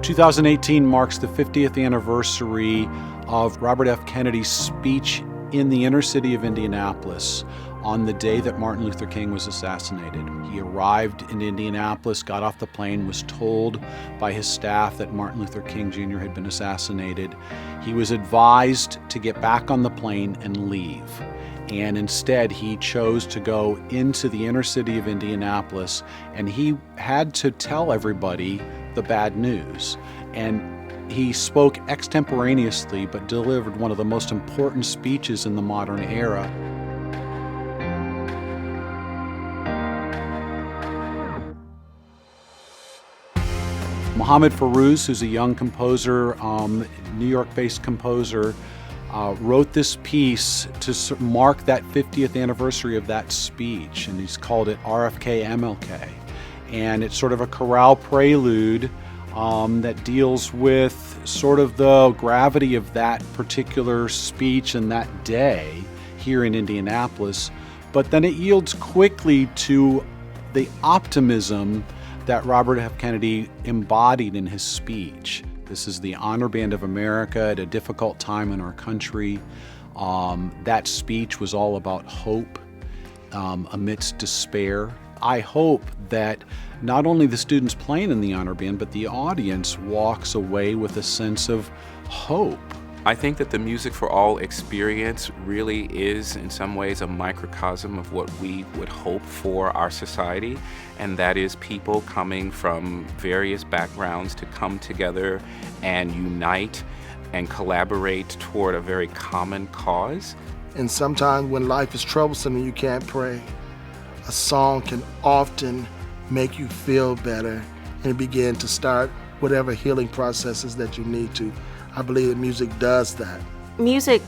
2018 marks the 50th anniversary of Robert F. Kennedy's speech in the inner city of Indianapolis on the day that Martin Luther King was assassinated. He arrived in Indianapolis, got off the plane, was told by his staff that Martin Luther King Jr. had been assassinated. He was advised to get back on the plane and leave. And instead, he chose to go into the inner city of Indianapolis, and he had to tell everybody the bad news. And he spoke extemporaneously, but delivered one of the most important speeches in the modern era. Mohammed Fairouz, who's a young composer, New York-based composer, wrote this piece to mark that 50th anniversary of that speech, and he's called it RFK MLK. And it's sort of a chorale prelude that deals with sort of the gravity of that particular speech and that day here in Indianapolis. But then it yields quickly to the optimism that Robert F. Kennedy embodied in his speech. This is the Honor Band of America at a difficult time in our country. That speech was all about hope amidst despair. I hope that not only the students playing in the Honor Band, but the audience walks away with a sense of hope. I think that the Music for All experience really is, in some ways, a microcosm of what we would hope for our society, and that is people coming from various backgrounds to come together and unite and collaborate toward a very common cause. And sometimes when life is troublesome and you can't pray, a song can often make you feel better and begin to start whatever healing processes that you need to. I believe that music does that. Music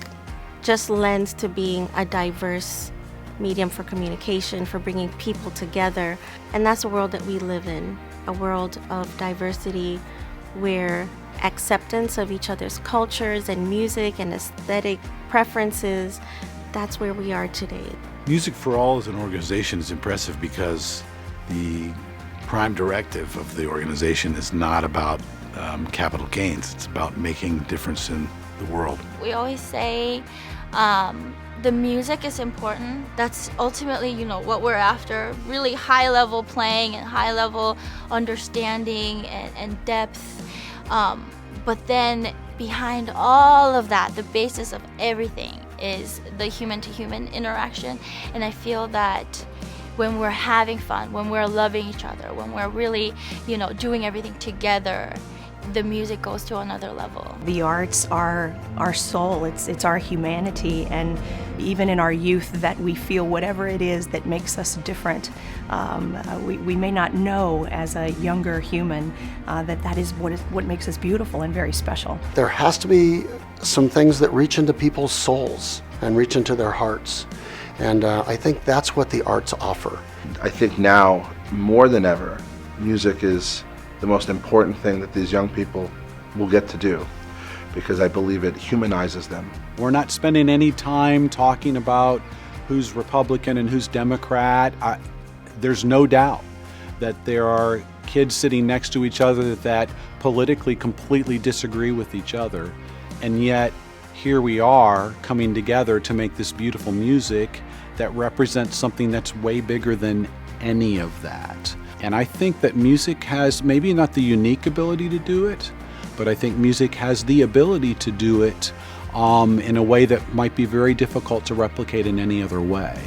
just lends to being a diverse medium for communication, for bringing people together. And that's the world that we live in, a world of diversity where acceptance of each other's cultures and music and aesthetic preferences, that's where we are today. Music for All as an organization is impressive because the prime directive of the organization is not about capital gains. It's about making a difference in the world. We always say the music is important. That's ultimately, what we're after. Really high-level playing and high-level understanding and depth. But then behind all of that, the basis of everything is the human-to-human interaction. And I feel that when we're having fun, when we're loving each other, when we're really, doing everything together, the music goes to another level. The arts are our soul, it's our humanity, and even in our youth that we feel whatever it is that makes us different. We may not know as a younger human that is what makes us beautiful and very special. There has to be some things that reach into people's souls and reach into their hearts. And I think that's what the arts offer. I think now, more than ever, music is the most important thing that these young people will get to do, because I believe it humanizes them. We're not spending any time talking about who's Republican and who's Democrat. There's no doubt that there are kids sitting next to each other that politically completely disagree with each other, and yet here we are coming together to make this beautiful music that represents something that's way bigger than any of that. And I think that music has maybe not the unique ability to do it, but I think music has the ability to do it in a way that might be very difficult to replicate in any other way.